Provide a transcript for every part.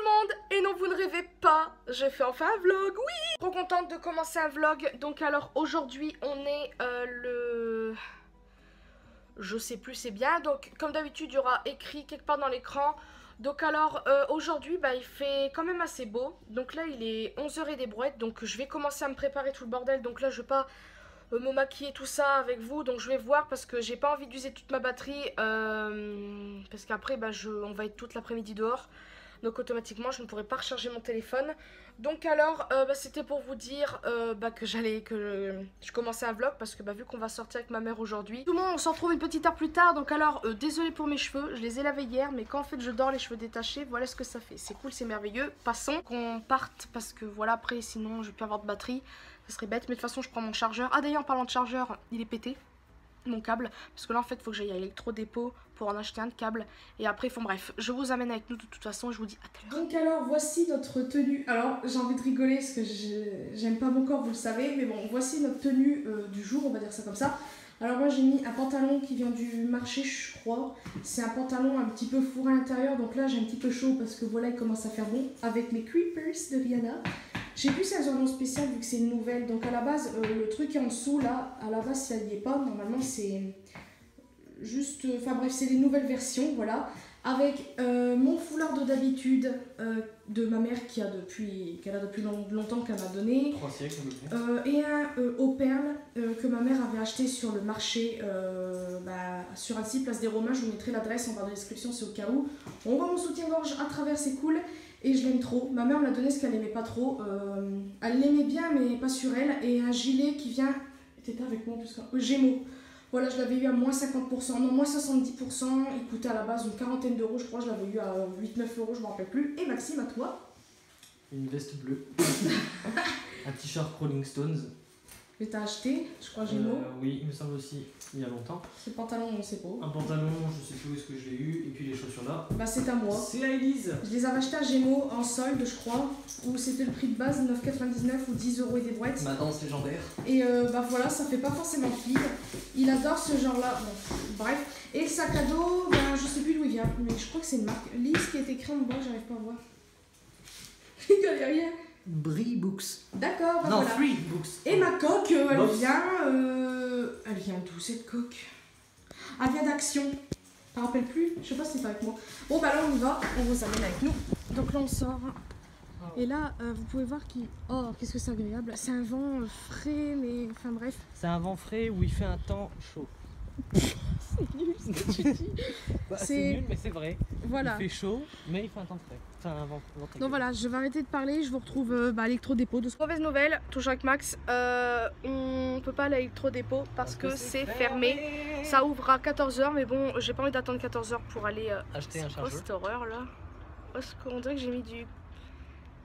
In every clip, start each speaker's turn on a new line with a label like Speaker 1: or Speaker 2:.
Speaker 1: le monde. Et non, vous ne rêvez pas, j'ai fait enfin un vlog, oui. Trop contente de commencer un vlog. Donc alors aujourd'hui on est le... Je sais plus, c'est bien. Donc comme d'habitude il y aura écrit quelque part dans l'écran. Donc alors aujourd'hui il fait quand même assez beau. Donc là il est 11h et des brouettes. Donc je vais commencer à me préparer tout le bordel. Donc là je vais pas me maquiller tout ça avec vous. Donc je vais voir parce que j'ai pas envie d'user toute ma batterie. Parce qu'après on va être toute l'après-midi dehors. Donc automatiquement je ne pourrai pas recharger mon téléphone. Donc alors c'était pour vous dire que je commençais un vlog. Parce que vu qu'on va sortir avec ma mère aujourd'hui, tout le monde on s'en retrouve une petite heure plus tard. Donc alors désolé pour mes cheveux, je les ai lavés hier. Mais quand en fait je dors les cheveux détachés, voilà ce que ça fait. C'est cool, c'est merveilleux. Passons qu'on parte parce que voilà, après sinon je vais plus avoir de batterie. Ça serait bête, mais de toute façon je prends mon chargeur. Ah d'ailleurs en parlant de chargeur, il est pété mon câble, parce que là en fait il faut que j'aille à l'électro-dépôt pour en acheter un de câble. Et après bref, je vous amène avec nous de toute façon, je vous dis à tout à l'heure. Donc alors voici notre tenue. Alors j'ai envie de rigoler parce que j'aime pas mon corps, vous le savez. Mais bon, voici notre tenue du jour, on va dire ça comme ça. Alors moi j'ai mis un pantalon qui vient du marché je crois. C'est un pantalon un petit peu fourré à l'intérieur. Donc là j'ai un petit peu chaud parce que voilà il commence à faire bon. Avec mes Creepers de Rihanna. Je sais plus si elles ont un nom spécial vu que c'est une nouvelle. Donc à la base, le truc est en dessous là. À la base, si elle n'y est pas, normalement c'est juste. Enfin bref, c'est les nouvelles versions, voilà. Avec mon foulard de d'habitude de ma mère qu'elle a depuis longtemps qu'elle m'a donné.
Speaker 2: 3 siècles,
Speaker 1: et un aux perles que ma mère avait acheté sur le marché sur Annecy, place des Romains. Je vous mettrai l'adresse en barre de description, c'est au cas où. On voit mon soutien-gorge à travers, c'est cool. Et je l'aime trop. Ma mère me l'a donné parce qu'elle n'aimait pas trop. Elle l'aimait bien mais pas sur elle. Et un gilet qui vient... T'étais avec moi plus que... Gémeaux. Voilà, je l'avais eu à moins 50%. Non, moins 70%. Il coûtait à la base une quarantaine d'euros. Je crois que je l'avais eu à 8-9 euros. Je ne me rappelle plus. Et Maxime, à toi?
Speaker 2: Une veste bleue. Un t-shirt Rolling Stones.
Speaker 1: Que t'as acheté, je crois, Gémeaux.
Speaker 2: Oui, il me semble aussi, il y a longtemps.
Speaker 1: Ce pantalon, on sait pas.
Speaker 2: Un pantalon, je sais plus où est-ce que je l'ai eu. Et puis les chaussures là.
Speaker 1: C'est à moi.
Speaker 2: C'est à Elise.
Speaker 1: Je les avais achetés à Gémeaux en solde, je crois. Où c'était le prix de base, 9,99 ou 10 euros et des brouettes.
Speaker 2: Ma danse légendaire.
Speaker 1: Et voilà, ça fait pas forcément fille. Il adore ce genre-là. Bon, bref. Et le sac à dos, je sais plus d'où il vient. Mais je crois que c'est une marque. Lise qui est écrit en bas, j'arrive pas à voir. Il y a rien.
Speaker 2: Brie Books.
Speaker 1: D'accord,
Speaker 2: non,
Speaker 1: voilà.
Speaker 2: Free Books.
Speaker 1: Et ma coque, elle
Speaker 2: Box.
Speaker 1: vient... Elle vient d'où cette coque? Elle vient d'Action. Je me rappelle plus, je sais pas si c'est pas avec moi. Bon là on y va, on vous amène avec nous. Donc là on sort. Et là vous pouvez voir qu'il... Oh qu'est-ce que c'est agréable. C'est un vent frais mais... Enfin bref.
Speaker 2: C'est un vent frais où il fait un temps chaud.
Speaker 1: C'est nul ce que tu dis.
Speaker 2: C'est nul mais c'est vrai.
Speaker 1: Voilà.
Speaker 2: Il fait chaud mais il fait un temps frais. Enfin un vent
Speaker 1: Donc voilà, je vais arrêter de parler, je vous retrouve à l'électro-dépôt. Mauvaise nouvelle, toujours avec Max, on peut pas aller à l'électro-dépôt parce que c'est fermé. Ça ouvre à 14h mais bon, j'ai pas envie d'attendre 14h pour aller
Speaker 2: acheter un chargeur.
Speaker 1: Cette horreur là. On dirait que j'ai mis du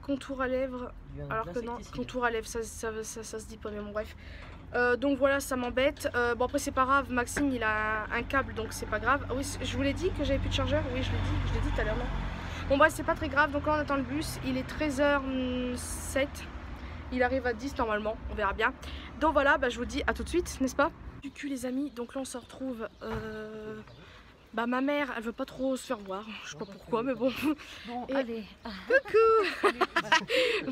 Speaker 1: contour à lèvres alors que non, contour à lèvres ça se dit pas mais bon bref. Donc voilà, ça m'embête. Bon après c'est pas grave, Maxime il a un câble donc c'est pas grave. Ah oui, je vous l'ai dit que j'avais plus de chargeur, oui je l'ai dit tout à l'heure. Bon bref c'est pas très grave, donc là on attend le bus, il est 13h07, il arrive à 10 normalement, on verra bien. Donc voilà, je vous dis à tout de suite, n'est-ce pas? Du cul les amis, donc là on se retrouve, ma mère elle veut pas trop se faire voir, je sais pas pourquoi mais bon.
Speaker 3: Bon
Speaker 1: et...
Speaker 3: allez.
Speaker 1: Coucou.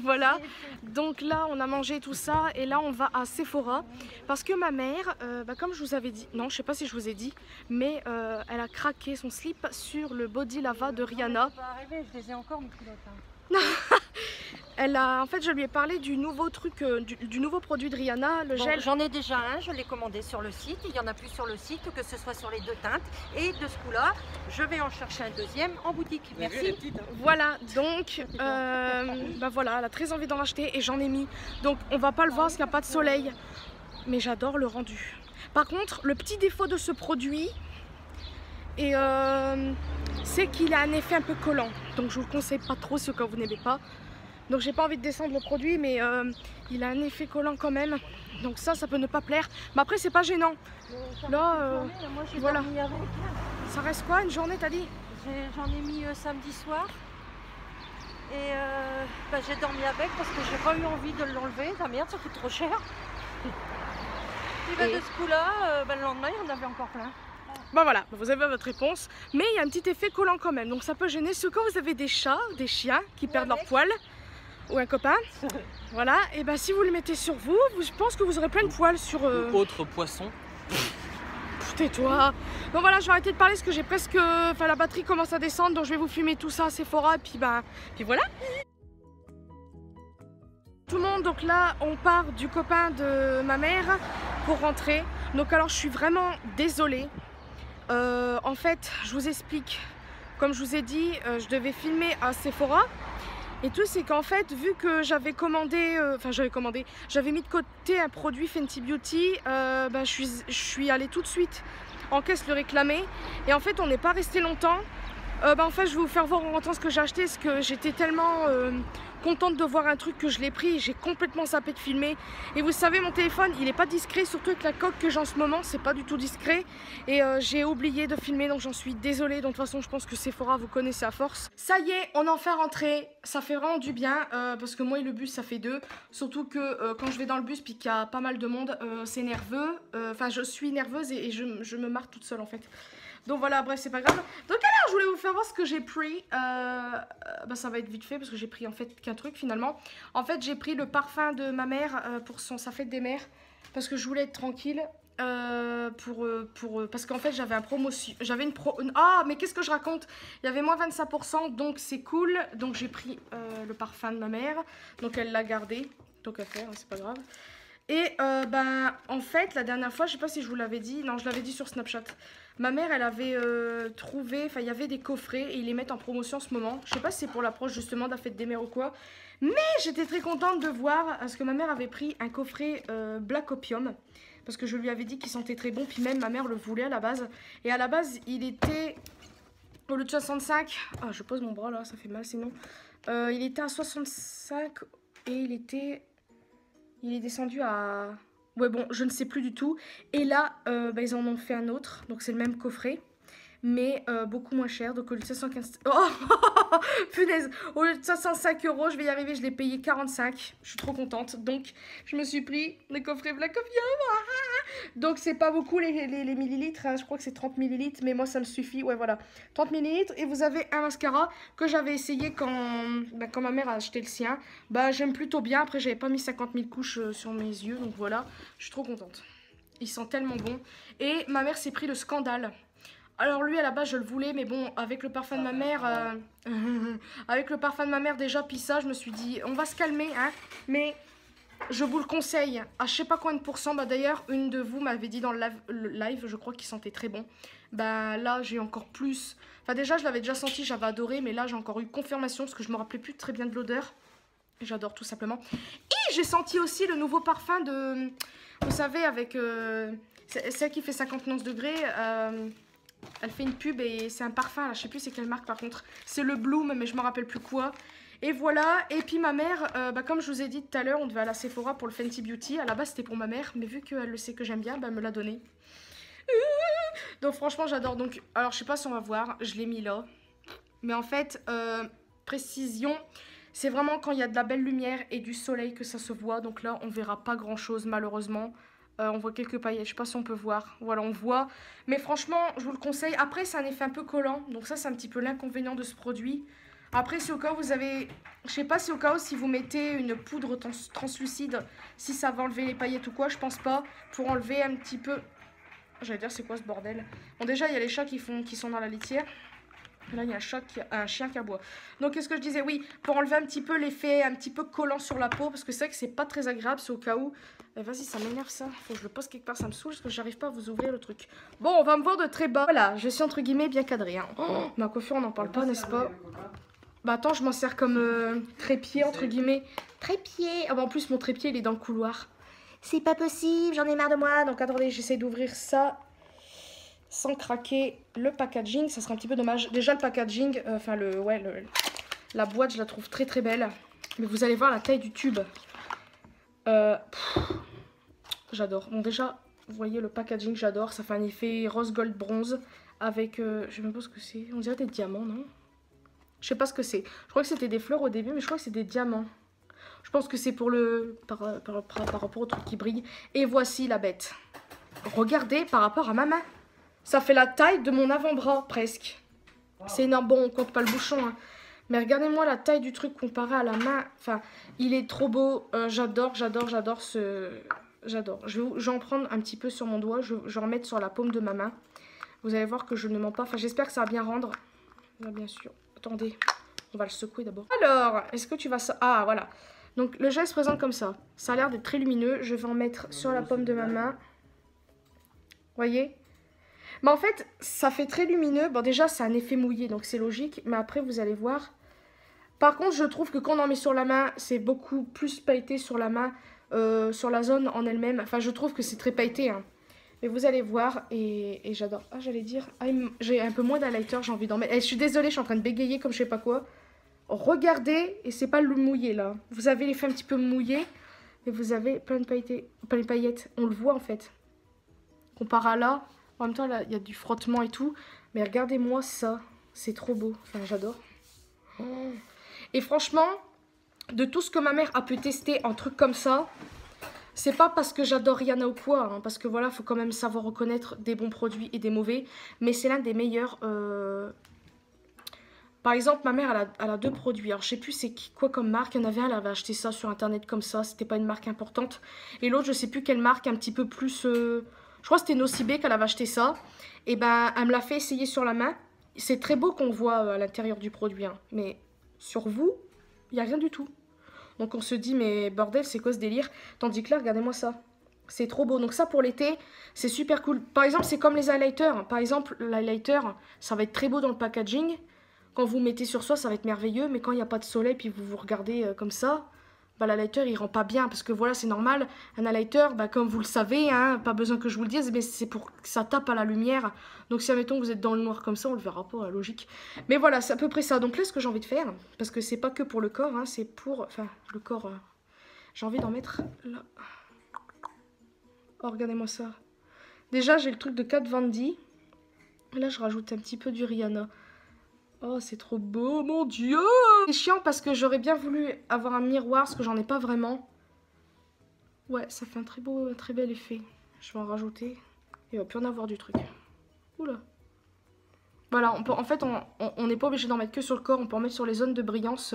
Speaker 1: Voilà, donc là on a mangé tout ça et là on va à Sephora parce que ma mère, comme je vous avais dit, non je sais pas si je vous ai dit, mais elle a craqué son slip sur le Body Lava de Rihanna.
Speaker 3: Ça va arriver, je les ai encore mes culottes.
Speaker 1: En fait je lui ai parlé du nouveau truc, du nouveau produit de Rihanna, le gel.
Speaker 3: J'en ai déjà un, je l'ai commandé sur le site, il y en a plus sur le site, que ce soit sur les deux teintes. Et de ce coup là, je vais en chercher un deuxième en boutique. Merci.
Speaker 1: Voilà, donc voilà, elle a très envie d'en acheter et j'en ai mis. Donc on va pas le voir parce qu'il n'y a pas de soleil. Mais j'adore le rendu. Par contre, le petit défaut de ce produit, c'est qu'il a un effet un peu collant. Donc je vous le conseille pas trop si quand vous n'aimez pas. Donc j'ai pas envie de descendre le produit mais il a un effet collant quand même. Donc ça peut ne pas plaire. Mais après c'est pas gênant. Là, voilà. Ça reste quoi une journée t'as dit?
Speaker 3: J'en ai mis samedi soir. Et j'ai dormi avec parce que j'ai pas eu envie de l'enlever. La merde, ça coûte trop cher. Et de ce coup là, le lendemain il y en avait encore plein.
Speaker 1: Bah voilà, vous avez votre réponse. Mais il y a un petit effet collant quand même. Donc ça peut gêner. Sauf quand vous avez des chats, des chiens qui perdent leur poil. Ou un copain. Voilà. Et ben si vous le mettez sur vous, je pense que vous aurez plein de poils sur...
Speaker 2: Ou autre poisson.
Speaker 1: Tais-toi. Donc voilà, je vais arrêter de parler parce que j'ai presque... Enfin la batterie commence à descendre. Donc je vais vous filmer tout ça à Sephora. Et puis ben... Puis voilà. Tout le monde, donc là on part du copain de ma mère pour rentrer. Donc alors je suis vraiment désolée. En fait, je vous explique. Comme je vous ai dit, je devais filmer à Sephora. Et tout, c'est qu'en fait, vu que j'avais commandé, j'avais mis de côté un produit Fenty Beauty, je suis allée tout de suite en caisse le réclamer. Et en fait, on n'est pas resté longtemps. En fait, je vais vous faire voir en rentrant ce que j'ai acheté, parce que j'étais tellement contente de voir un truc que je l'ai pris. J'ai complètement zappé de filmer. Et vous savez, mon téléphone, il n'est pas discret, surtout avec la coque que j'ai en ce moment, c'est pas du tout discret. Et j'ai oublié de filmer, donc j'en suis désolée. Donc de toute façon, je pense que Sephora, vous connaissez à force. Ça y est, on en fait rentrer. Ça fait vraiment du bien, parce que moi et le bus, ça fait deux. Surtout que quand je vais dans le bus, puis qu'il y a pas mal de monde, c'est nerveux. Enfin, je suis nerveuse et je me marre toute seule, en fait. Donc voilà, bref, c'est pas grave. Donc alors, je voulais vous faire voir ce que j'ai pris. Ça va être vite fait parce que j'ai pris en fait qu'un truc finalement. En fait, j'ai pris le parfum de ma mère pour sa fête des mères. Parce que je voulais être tranquille. Parce qu'en fait, j'avais Ah, mais qu'est-ce que je raconte? Il y avait moins 25%, donc c'est cool. Donc j'ai pris le parfum de ma mère. Donc elle l'a gardé. Donc à faire, c'est pas grave. Et en fait, la dernière fois, je sais pas si je vous l'avais dit. Non, je l'avais dit sur Snapchat. Ma mère, elle avait trouvé, enfin il y avait des coffrets et ils les mettent en promotion en ce moment. Je sais pas si c'est pour l'approche justement de la fête des mères ou quoi. Mais j'étais très contente de voir, parce que ma mère avait pris un coffret Black Opium. Parce que je lui avais dit qu'il sentait très bon, puis même ma mère le voulait à la base. Et à la base, il était, au lieu de 65, ah je pose mon bras là, ça fait mal sinon. Il était à 65 et il est descendu à... Ouais bon, je ne sais plus du tout. Et là, ils en ont fait un autre. Donc c'est le même coffret. Mais beaucoup moins cher. Donc au lieu de 515... Oh punaise. Au lieu de 65 €,, je vais y arriver. Je l'ai payé 45. Je suis trop contente. Donc je me suis pris les coffrets Black Opium. Donc c'est pas beaucoup les millilitres. Hein. Je crois que c'est 30 millilitres. Mais moi ça me suffit. Ouais voilà. 30 millilitres. Et vous avez un mascara que j'avais essayé quand ma mère a acheté le sien. J'aime plutôt bien. Après j'avais pas mis 50 000 couches sur mes yeux. Donc voilà. Je suis trop contente. Il sent tellement bon. Et ma mère s'est pris le Scandale. Alors lui à la base je le voulais, mais bon avec le parfum de ma mère, avec le parfum de ma mère déjà, puis ça je me suis dit on va se calmer hein, mais je vous le conseille à je sais pas combien de pourcents. D'ailleurs une de vous m'avait dit dans le live, je crois qu'il sentait très bon. Là j'ai encore plus, enfin déjà je l'avais déjà senti, j'avais adoré, mais là j'ai encore eu confirmation parce que je me rappelais plus très bien de l'odeur. J'adore tout simplement. Et j'ai senti aussi le nouveau parfum de, vous savez avec celle qui fait 59 degrés. Elle fait une pub et c'est un parfum, là, je sais plus c'est quelle marque par contre. C'est le Bloom, mais je me rappelle plus quoi. Et voilà, et puis ma mère, comme je vous ai dit tout à l'heure, on devait aller à Sephora pour le Fenty Beauty. À la base c'était pour ma mère, mais vu qu'elle le sait que j'aime bien, elle me l'a donné. Donc franchement j'adore. Donc, alors je sais pas si on va voir, je l'ai mis là. Mais en fait, précision, c'est vraiment quand il y a de la belle lumière et du soleil que ça se voit. Donc là on verra pas grand chose malheureusement. On voit quelques paillettes, je sais pas si on peut voir. Voilà, on voit. Mais franchement, je vous le conseille. Après, c'est un effet un peu collant. Donc ça, c'est un petit peu l'inconvénient de ce produit. Après, si au cas où vous avez... Je sais pas si au cas où, si vous mettez une poudre translucide, si ça va enlever les paillettes ou quoi, je pense pas. Pour enlever un petit peu... J'allais dire, c'est quoi ce bordel? Bon, déjà, il y a les chats qui sont dans la litière. Là, il y a un chien qui aboie. Donc, qu'est-ce que je disais? Oui, pour enlever un petit peu l'effet un petit peu collant sur la peau. Parce que c'est vrai que c'est pas très agréable, c'est au cas où... Vas-y, ça m'énerve ça. Faut que je le pose quelque part, ça me saoule parce que j'arrive pas à vous ouvrir le truc. Bon, on va me voir de très bas. Voilà, je suis entre guillemets bien cadrée. Hein. Oh, ma coiffure, on n'en parle pas, n'est-ce pas? Attends, je m'en sers comme trépied, entre guillemets. Trépied. En plus, mon trépied, il est dans le couloir. C'est pas possible, j'en ai marre de moi. Donc, attendez, j'essaie d'ouvrir ça sans craquer le packaging. Ça serait un petit peu dommage. Déjà, le packaging, la boîte, je la trouve très très belle. Mais vous allez voir la taille du tube. J'adore. Bon déjà, vous voyez le packaging, j'adore. Ça fait un effet rose gold bronze avec, je sais même pas ce que c'est. On dirait des diamants, non? Je sais pas ce que c'est. Je crois que c'était des fleurs au début, mais je crois que c'est des diamants. Je pense que c'est pour le par rapport au truc qui brille. Et voici la bête. Regardez par rapport à ma main. Ça fait la taille de mon avant-bras, presque. C'est énorme. Bon, on compte pas le bouchon, hein. Mais regardez-moi la taille du truc comparé à la main. Enfin, il est trop beau. J'adore ce... J'adore. Je vais en prendre un petit peu sur mon doigt. Je vais en remettre sur la paume de ma main. Vous allez voir que je ne mens pas. Enfin, j'espère que ça va bien rendre. Là, bien sûr. Attendez. On va le secouer d'abord. Alors, est-ce que tu vas... Ah, voilà. Donc, le gel se présente comme ça. Ça a l'air d'être très lumineux. Je vais en mettre sur la paume de ma main. Voyez ? Mais en fait, ça fait très lumineux. Bon, déjà, c'est un effet mouillé, donc c'est logique. Mais après, vous allez voir. Par contre, je trouve que quand on en met sur la main, c'est beaucoup plus pailleté sur la main, sur la zone en elle-même. Enfin, je trouve que c'est très pailleté, hein. Mais vous allez voir, et j'adore. Ah, j'allais dire, j'ai un peu moins d'highlighter, j'ai envie d'en mettre. Je suis désolée, je suis en train de bégayer comme je sais pas quoi. Regardez, et c'est pas le mouillé, là. Vous avez l'effet un petit peu mouillé, et vous avez plein de paillettes. On le voit, en fait. Comparé à là, en même temps, là, il y a du frottement et tout. Mais regardez-moi ça, c'est trop beau. Enfin, j'adore. Oh. Et franchement, de tout ce que ma mère a pu tester en trucs comme ça, c'est pas parce que j'adore Rihanna ou quoi, hein, parce que voilà, faut quand même savoir reconnaître des bons produits et des mauvais, mais c'est l'un des meilleurs. Par exemple, ma mère, elle a deux produits. Alors, je sais plus c'est quoi comme marque. Il y en avait un, elle avait acheté ça sur internet comme ça, c'était pas une marque importante. Et l'autre, je sais plus quelle marque, un petit peu plus... je crois que c'était Nocibé qu'elle avait acheté ça. Et ben, elle me l'a fait essayer sur la main. C'est très beau qu'on voit à l'intérieur du produit, hein, mais sur vous, il n'y a rien du tout. Donc on se dit, mais bordel, c'est quoi ce délire? Tandis que là, regardez-moi ça. C'est trop beau. Donc ça, pour l'été, c'est super cool. Par exemple, c'est comme les highlighters. Par exemple, l'highlighter, ça va être très beau dans le packaging. Quand vous mettez sur soi, ça va être merveilleux. Mais quand il n'y a pas de soleil, puis vous vous regardez comme ça, bah, l'highlighter, il rend pas bien. Parce que voilà, c'est normal. Un highlighter, bah, comme vous le savez, hein, pas besoin que je vous le dise, mais c'est pour que ça tape à la lumière. Donc si, admettons, vous êtes dans le noir comme ça, on le verra pas, la logique. Mais voilà, c'est à peu près ça. Donc là, ce que j'ai envie de faire, parce que c'est pas que pour le corps, hein, c'est pour... Enfin, le corps... j'ai envie d'en mettre là. Oh, regardez-moi ça. Déjà, j'ai le truc de Kat Von D. Là, je rajoute un petit peu du Rihanna. Oh, c'est trop beau, mon Dieu! C'est chiant parce que j'aurais bien voulu avoir un miroir, parce que j'en ai pas vraiment. Ouais, ça fait un très bel effet. Je vais en rajouter. Il va plus en avoir du truc. Oula. Voilà, en fait, on n'est pas obligé d'en mettre que sur le corps. On peut en mettre sur les zones de brillance.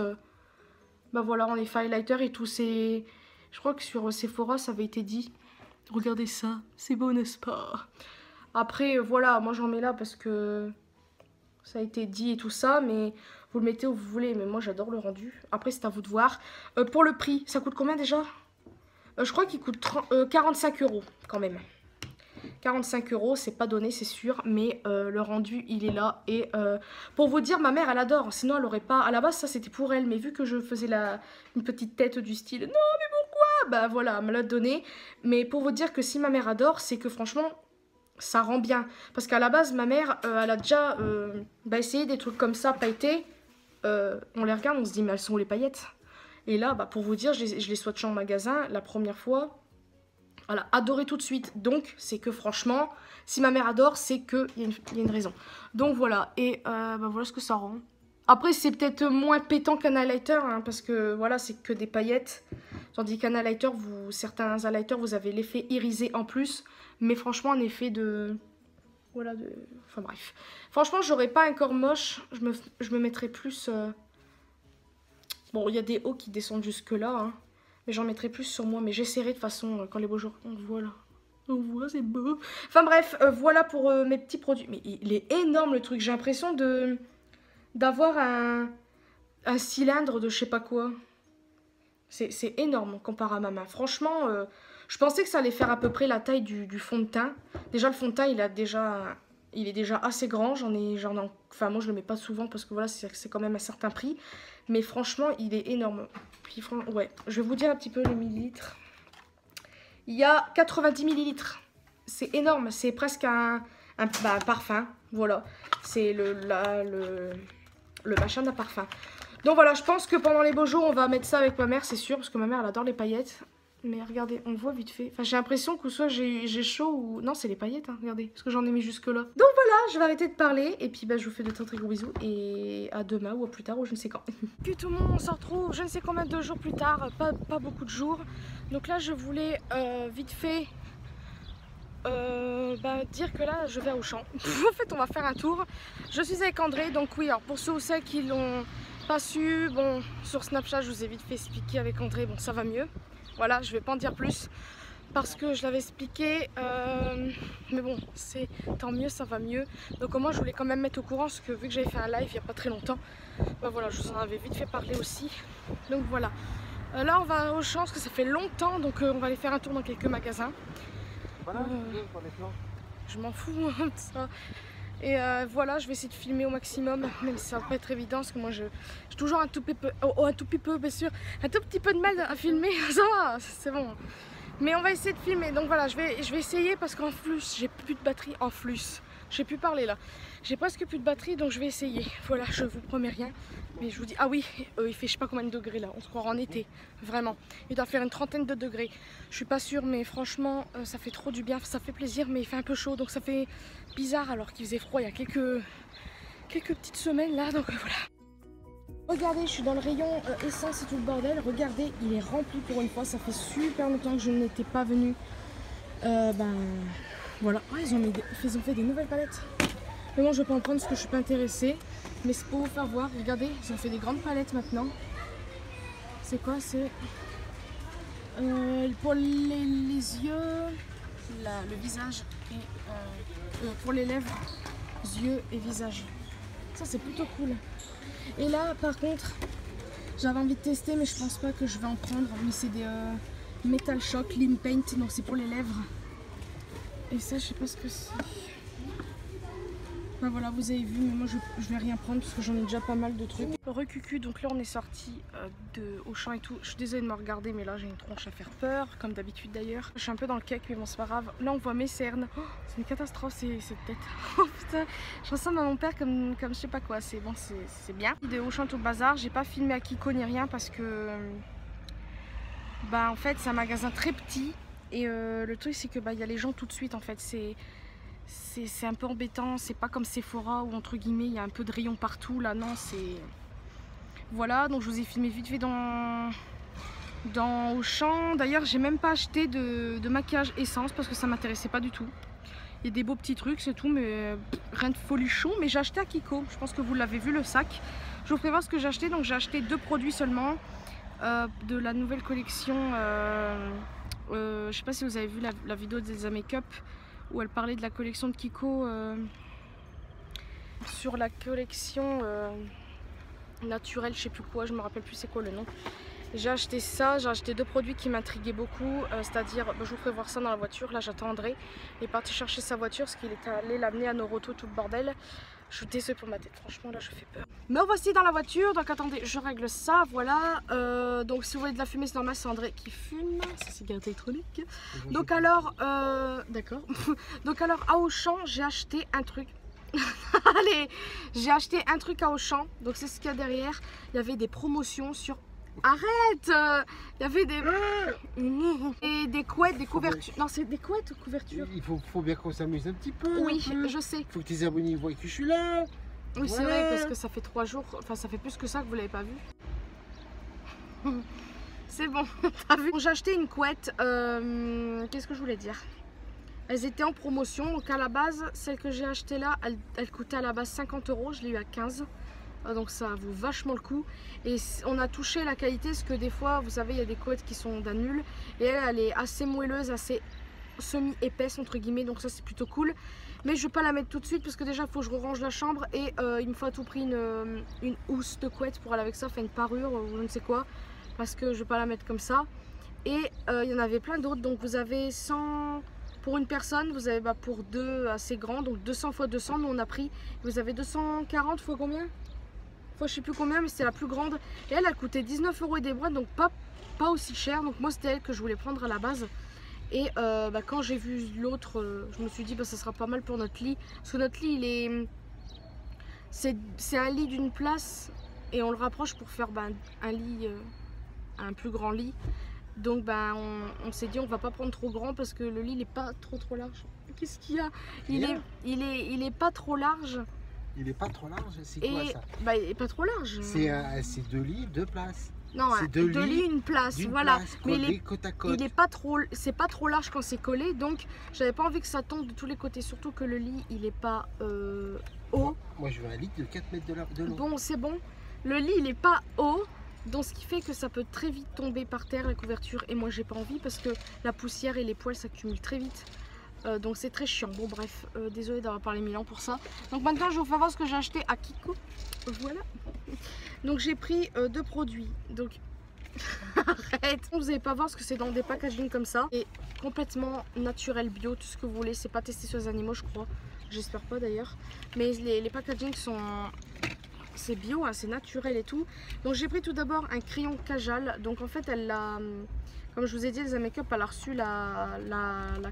Speaker 1: Bah voilà, en effet highlighter et tout. Je crois que sur Sephora, ça avait été dit. Regardez ça, c'est beau, n'est-ce pas? Après, voilà, moi j'en mets là parce que ça a été dit et tout ça, mais vous le mettez où vous voulez. Mais moi j'adore le rendu. Après, c'est à vous de voir. Pour le prix, ça coûte combien déjà? Je crois qu'il coûte 45 € quand même. 45 €, c'est pas donné, c'est sûr, mais le rendu, il est là. Et pour vous dire, ma mère, elle adore. Sinon, elle aurait pas... À la base, ça, c'était pour elle. Mais vu que je faisais une petite tête du style « Non, mais pourquoi ?» Bah voilà, elle me l'a donné. Mais pour vous dire que si ma mère adore, c'est que franchement, ça rend bien. Parce qu'à la base, ma mère, elle a déjà essayé des trucs comme ça, pailletés. On les regarde, on se dit « Mais elles sont où les paillettes ?» Et là, bah, pour vous dire, je les swatchais en magasin la première fois. Voilà, adoré tout de suite. Donc, c'est que franchement, si ma mère adore, c'est qu'il y a une raison. Donc voilà, et bah, voilà ce que ça rend. Après, c'est peut-être moins pétant qu'un highlighter, hein, parce que voilà, c'est que des paillettes. Tandis qu'un highlighter, certains highlighters, vous avez l'effet irisé en plus. Mais franchement, un effet de... Voilà, enfin bref. Franchement, j'aurais pas un corps moche. Je me mettrais plus... Bon, il y a des hauts qui descendent jusque là, hein. Mais j'en mettrai plus sur moi. Mais j'essaierai de toute façon, quand les beaux jours... On voit là. On voit, c'est beau. Enfin bref, voilà pour mes petits produits. Mais il est énorme le truc. J'ai l'impression d'avoir un cylindre de je sais pas quoi. C'est énorme comparé à ma main. Franchement, je pensais que ça allait faire à peu près la taille du fond de teint. Déjà, le fond de teint, il est déjà assez grand. Enfin, moi, je le mets pas souvent parce que voilà, c'est quand même un certain prix. Mais franchement, il est énorme. Puis, ouais, je vais vous dire un petit peu les millilitres. Il y a 90 millilitres. C'est énorme. C'est presque un parfum. Voilà. C'est le machin d'un parfum. Donc voilà, je pense que pendant les beaux jours, on va mettre ça avec ma mère, c'est sûr. Parce que ma mère, elle adore les paillettes. Mais regardez, on voit vite fait. Enfin, j'ai l'impression que soit j'ai chaud ou... Non, c'est les paillettes, hein, regardez. Parce que j'en ai mis jusque là. Donc voilà, je vais arrêter de parler. Et puis, bah, je vous fais de très gros bisous. Et à demain ou à plus tard ou je ne sais quand. Puis tout le monde, on se retrouve je ne sais combien de jours plus tard. Pas beaucoup de jours. Donc là, je voulais vite fait dire que là je vais à Auchan. En fait on va faire un tour. Je suis avec André, donc oui, alors pour ceux ou celles qui l'ont pas su, bon sur Snapchat je vous ai vite fait expliquer avec André, bon ça va mieux. Voilà, je vais pas en dire plus parce que je l'avais expliqué, mais bon c'est tant mieux, ça va mieux. Donc moi je voulais quand même mettre au courant parce que vu que j'avais fait un live il n'y a pas très longtemps, bah voilà, je vous en avais vite fait parler aussi. Donc voilà, là on va à Auchan parce que ça fait longtemps, donc on va aller faire un tour dans quelques magasins.
Speaker 2: Voilà,
Speaker 1: je m'en fous de ça. Et voilà, je vais essayer de filmer au maximum, même si ça va pas être évident parce que moi j'ai toujours un tout petit peu, bien sûr, un tout petit peu de mal à filmer, ça va, c'est bon. Mais on va essayer de filmer, donc voilà, je vais essayer parce qu'en plus, j'ai plus de batterie, en plus, j'ai pu parler là. J'ai presque plus de batterie, donc je vais essayer. Voilà, je vous promets rien, mais je vous dis, ah oui, il fait je sais pas combien de degrés là, on se croit en été, vraiment. Il doit faire une trentaine de degrés. Je suis pas sûre, mais franchement, ça fait trop du bien, ça fait plaisir, mais il fait un peu chaud, donc ça fait bizarre alors qu'il faisait froid il y a quelques petites semaines là, donc voilà. Regardez, je suis dans le rayon essence et tout le bordel. Regardez, il est rempli pour une fois. Ça fait super longtemps que je n'étais pas venue. Voilà. Oh, ils ont fait des nouvelles palettes. Mais moi, je vais pas en prendre parce que je suis pas intéressée. Mais c'est pour vous faire voir. Regardez, ils ont fait des grandes palettes maintenant. C'est quoi? C'est pour les yeux, le visage et pour les lèvres, yeux et visage. Ça, c'est plutôt cool. Et là par contre j'avais envie de tester mais je pense pas que je vais en prendre, mais c'est des Metal Shock Lim Paint, donc c'est pour les lèvres et ça je sais pas ce que c'est. Ben voilà, vous avez vu, mais moi je vais rien prendre parce que j'en ai déjà pas mal de trucs. Recucu, donc là on est sorti de Auchan et tout. Je suis désolée de me regarder mais là j'ai une tronche à faire peur, comme d'habitude d'ailleurs. Je suis un peu dans le cake mais bon c'est pas grave. Là on voit mes cernes. Oh, c'est une catastrophe cette tête. Oh putain, je ressemble à mon père comme je sais pas quoi. C'est bon, c'est bien. De Auchan tout le bazar, j'ai pas filmé à Kiko ni rien parce que bah en fait c'est un magasin très petit et le truc c'est que bah il y a les gens tout de suite en fait. C'est un peu embêtant, c'est pas comme Sephora où entre guillemets il y a un peu de rayons partout, là non c'est... Voilà, donc je vous ai filmé vite fait dans Auchan. D'ailleurs j'ai même pas acheté de maquillage essence parce que ça m'intéressait pas du tout. Il y a des beaux petits trucs c'est tout, mais rien de folichon. Mais j'ai acheté à Kiko, je pense que vous l'avez vu le sac. Je vous prévois ce que j'ai acheté, donc j'ai acheté 2 produits seulement de la nouvelle collection. Je sais pas si vous avez vu la vidéo d'Elsa Makeup où elle parlait de la collection de Kiko sur la collection naturelle, je sais plus quoi, je me rappelle plus c'est quoi le nom. J'ai acheté ça, j'ai acheté 2 produits qui m'intriguaient beaucoup, c'est-à-dire, je vous ferai voir ça dans la voiture. Là j'attends André, il est parti chercher sa voiture parce qu'il est allé l'amener à Noroto, tout le bordel. Je suis désolée pour ma tête, franchement là je fais peur. Me voici dans la voiture, donc attendez, je règle ça, voilà. Donc si vous voyez de la fumée c'est normal, c'est André qui fume, c'est cigarette électronique. Donc alors, d'accord. Donc alors à Auchan j'ai acheté un truc. Allez, j'ai acheté un truc à Auchan, donc c'est ce qu'il y a derrière. Il y avait des promotions sur... Arrête, il y avait des couettes, des couvertures. Non, c'est des couettes ou couvertures.
Speaker 4: Il faut bien qu'on s'amuse un petit peu.
Speaker 1: Oui, je sais.
Speaker 4: Il faut que tes abonnés voient que je suis là.
Speaker 1: Oui, c'est vrai, parce que ça fait 3 jours, enfin ça fait plus que ça que vous l'avez pas vu. C'est bon, t'as vu. J'ai acheté une couette, qu'est-ce que je voulais dire? Elles étaient en promotion, donc à la base, celle que j'ai achetée là, elle coûtait à la base 50 €, je l'ai eu à 15. Donc ça vaut vachement le coup et on a touché la qualité parce que des fois vous savez il y a des couettes qui sont d'un nul et elle est assez moelleuse, assez semi épaisse entre guillemets, donc ça c'est plutôt cool. Mais je vais pas la mettre tout de suite parce que déjà il faut que je range la chambre et il me faut à tout prix une housse de couette pour aller avec ça, faire une parure ou je ne sais quoi, parce que je vais pas la mettre comme ça. Et il y en avait plein d'autres, donc vous avez 100 pour une personne, vous avez pour 2 assez grands, donc 200 x 200, nous on a pris, vous avez 240 fois combien? Je sais plus combien, mais c'était la plus grande et elle coûtait 19 € et des boîtes, donc pas aussi cher. Donc moi c'était elle que je voulais prendre à la base et quand j'ai vu l'autre je me suis dit ça sera pas mal pour notre lit parce que notre lit c'est un lit d'une place et on le rapproche pour faire un lit un plus grand lit, donc on s'est dit on va pas prendre trop grand parce que le lit il est pas trop large. Qu'est-ce qu'il y a? Il est pas trop large.
Speaker 4: Il est pas trop large, c'est quoi ça?
Speaker 1: Il est pas trop large.
Speaker 4: C'est 2 lits, 2 places.
Speaker 1: Non,
Speaker 4: C'est
Speaker 1: hein,
Speaker 4: deux
Speaker 1: deux
Speaker 4: lits
Speaker 1: lits, une place,
Speaker 4: d'une
Speaker 1: voilà.
Speaker 4: place,
Speaker 1: Mais
Speaker 4: collés côte à côte.
Speaker 1: il est pas trop, c'est pas trop large quand c'est collé, donc j'avais pas envie que ça tombe de tous les côtés. Surtout que le lit, il est pas haut.
Speaker 4: Moi, je veux un lit de 4 mètres de long.
Speaker 1: Bon, c'est bon. Le lit, il est pas haut, donc ce qui fait que ça peut très vite tomber par terre la couverture. Et moi, j'ai pas envie parce que la poussière et les poils s'accumulent très vite. Donc c'est très chiant. Bon bref, désolé d'avoir parlé 1000 ans pour ça. Donc maintenant je vous fais voir ce que j'ai acheté à Kiko. Voilà. Donc j'ai pris deux produits. Donc arrête. Vous n'allez pas voir ce que c'est dans des packaging comme ça. Et complètement naturel, bio, tout ce que vous voulez. C'est pas testé sur les animaux je crois. J'espère pas d'ailleurs. Mais les packaging sont... C'est bio, hein, c'est naturel et tout. Donc j'ai pris tout d'abord un crayon Kajal. Donc en fait elle l'a... Comme je vous ai dit, Elsa Makeup, elle a reçu la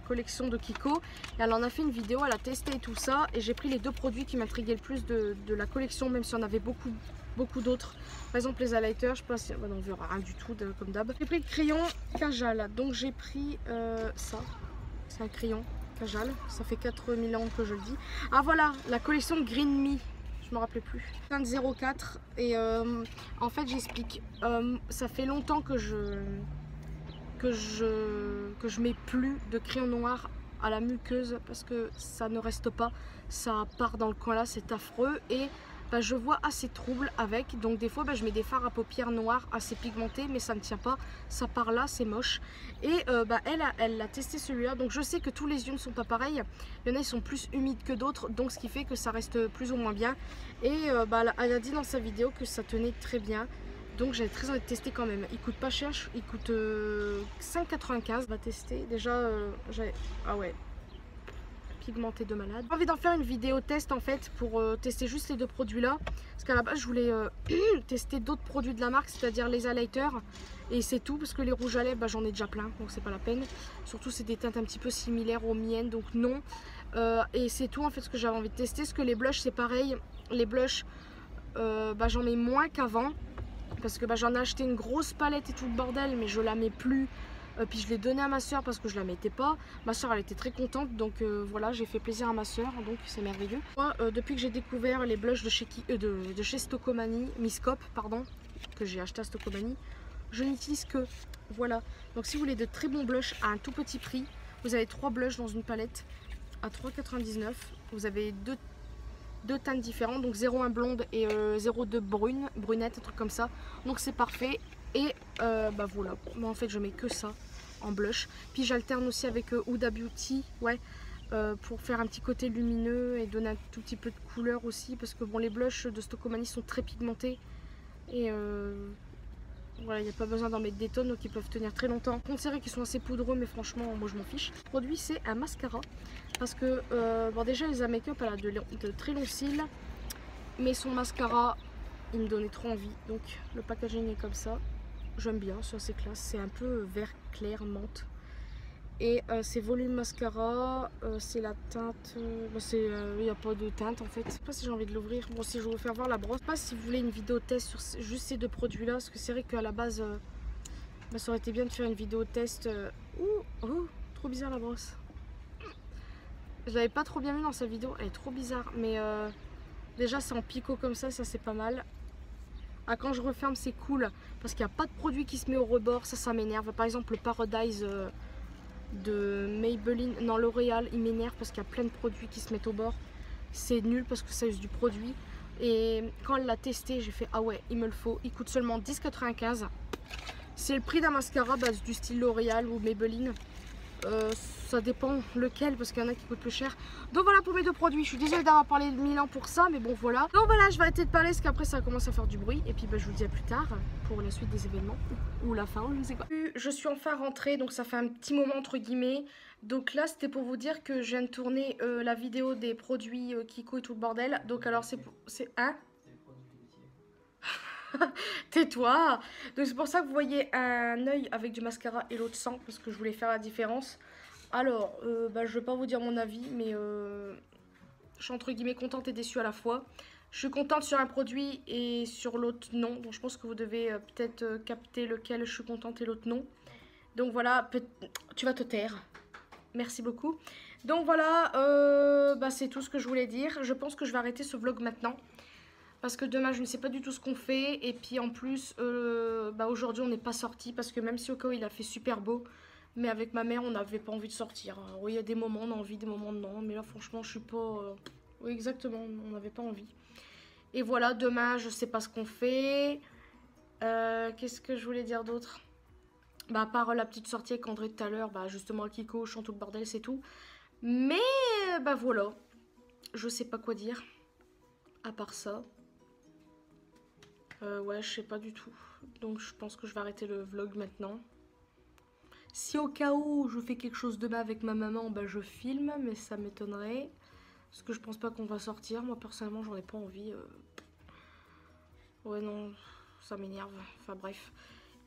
Speaker 1: collection de Kiko. Et elle en a fait une vidéo, elle a testé et tout ça. Et j'ai pris les deux produits qui m'intriguaient le plus de la collection, même si on avait beaucoup d'autres. Par exemple, les highlighters, je sais pas si... non, on verra rien du tout, comme d'hab. J'ai pris le crayon Kajal. Donc j'ai pris ça. C'est un crayon Kajal. Ça fait 4000 ans que je le dis. Ah voilà, la collection Green Me. Je me rappelais plus. 04. Et en fait, j'explique. Ça fait longtemps que je mets plus de crayon noir à la muqueuse parce que ça ne reste pas, ça part dans le coin là, c'est affreux et bah, je vois assez trouble avec, donc des fois bah, je mets des fards à paupières noirs assez pigmentés mais ça ne tient pas, ça part là, c'est moche. Et bah, elle a testé celui-là, donc je sais que tous les yeux ne sont pas pareils, il y en a ils sont plus humides que d'autres, donc ce qui fait que ça reste plus ou moins bien. Et bah, elle a dit dans sa vidéo que ça tenait très bien. Donc j'avais très envie de tester quand même. Il coûte pas cher, il coûte 5,95. On va tester. Déjà, ah ouais, pigmenté de malade. J'ai envie d'en faire une vidéo test en fait pour tester juste les deux produits là. Parce qu'à la base je voulais tester d'autres produits de la marque, c'est-à-dire les highlighters. Et c'est tout parce que les rouges à lèvres, bah, j'en ai déjà plein, donc c'est pas la peine. Surtout c'est des teintes un petit peu similaires aux miennes, donc non. Et c'est tout en fait ce que j'avais envie de tester. Parce que les blushs c'est pareil. Les blushs, bah, j'en mets moins qu'avant. Parce que bah, j'en ai acheté une grosse palette et tout le bordel, mais je la mets plus. Puis je l'ai donnée à ma soeur parce que je la mettais pas. Ma soeur elle était très contente, donc voilà, j'ai fait plaisir à ma soeur, donc c'est merveilleux. Moi, depuis que j'ai découvert les blushs de chez Stocomanie, Miscop, pardon, que j'ai acheté à Stocomanie, je n'utilise que. Voilà. Donc si vous voulez de très bons blushs à un tout petit prix, vous avez 3 blushs dans une palette à 3,99. Vous avez deux teintes différentes, donc 0,1 blonde et 0,2 brunette, un truc comme ça, donc c'est parfait. Et bah voilà, moi en fait je mets que ça en blush, puis j'alterne aussi avec Huda Beauty, ouais, pour faire un petit côté lumineux et donner un tout petit peu de couleur aussi, parce que bon, les blushs de Stocomanie sont très pigmentés et voilà, il n'y a pas besoin d'en mettre des tonnes, donc ils peuvent tenir très longtemps. C'est vrai qu'ils sont assez poudreux, mais franchement, moi je m'en fiche. Le produit, c'est un mascara. Parce que, bon, déjà, Elsa Makeup, elle a de très longs cils. Mais son mascara, il me donnait trop envie. Donc, le packaging est comme ça. J'aime bien, c'est assez classe. C'est un peu vert clair, menthe. Et c'est volume mascara, c'est la teinte, il n'y a pas de teinte en fait. Je sais pas si j'ai envie de l'ouvrir. Bon, si je vais vous faire voir la brosse. Je sais pas si vous voulez une vidéo test sur juste ces deux produits là, parce que c'est vrai qu'à la base, bah, ça aurait été bien de faire une vidéo test. Trop bizarre la brosse. Je l'avais pas trop bien mis dans sa vidéo, elle est trop bizarre. Mais déjà c'est en picot comme ça c'est pas mal. Ah, quand je referme c'est cool, parce qu'il n'y a pas de produit qui se met au rebord, ça m'énerve. Par exemple le Paradise... de Maybelline, non L'Oréal, il m'énerve parce qu'il y a plein de produits qui se mettent au bord. C'est nul parce que ça use du produit. Et quand elle l'a testé, j'ai fait ah ouais, il me le faut. Il coûte seulement 10,95. C'est le prix d'un mascara base du style L'Oréal ou Maybelline. Ça dépend lequel parce qu'il y en a qui coûtent plus cher. Donc voilà pour mes deux produits. Je suis désolée d'avoir parlé de 1000 ans pour ça, mais bon voilà. Donc voilà, je vais arrêter de parler parce qu'après ça commence à faire du bruit. Et puis bah, je vous dis à plus tard pour la suite des événements. Ou la fin, je ne sais quoi. Je suis enfin rentrée, donc ça fait un petit moment entre guillemets. Donc là c'était pour vous dire que je viens de tourner la vidéo des produits Kiko et tout le bordel. Donc alors c'est hein, tais-toi. Donc c'est pour ça que vous voyez un œil avec du mascara et l'autre sans, parce que je voulais faire la différence. Alors bah, je vais pas vous dire mon avis, mais je suis entre guillemets contente et déçue à la fois. Je suis contente sur un produit et sur l'autre non. Donc je pense que vous devez peut-être capter lequel je suis contente et l'autre non. Donc voilà, tu vas te taire. Merci beaucoup. Donc voilà, bah, c'est tout ce que je voulais dire. Je pense que je vais arrêter ce vlog maintenant. Parce que demain je ne sais pas du tout ce qu'on fait. Et puis en plus aujourd'hui on n'est pas sorti. Parce que même si au cas où il a fait super beau, mais avec ma mère on n'avait pas envie de sortir. Oui, il y a des moments on a envie, des moments non. Mais là franchement je suis pas... Oui exactement, on n'avait pas envie. Et voilà, demain je sais pas ce qu'on fait. Qu'est-ce que je voulais dire d'autre? Bah à part la petite sortie avec André tout à l'heure, bah justement Kiko, chante tout le bordel, c'est tout. Mais bah voilà, je sais pas quoi dire. À part ça. Ouais, je sais pas du tout. Donc je pense que je vais arrêter le vlog maintenant. Si au cas où je fais quelque chose demain avec ma maman, bah je filme, mais ça m'étonnerait. Parce que je pense pas qu'on va sortir. Moi personnellement j'en ai pas envie. Ouais non, ça m'énerve. Enfin bref.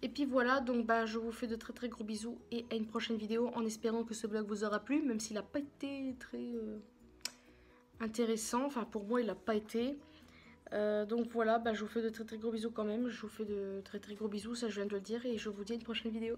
Speaker 1: Et puis voilà, donc bah je vous fais de très très gros bisous. Et à une prochaine vidéo en espérant que ce vlog vous aura plu. Même s'il n'a pas été très intéressant. Enfin pour moi il n'a pas été. Donc voilà, bah, je vous fais de très très gros bisous quand même. Je vous fais de très très gros bisous, ça je viens de le dire. Et je vous dis à une prochaine vidéo.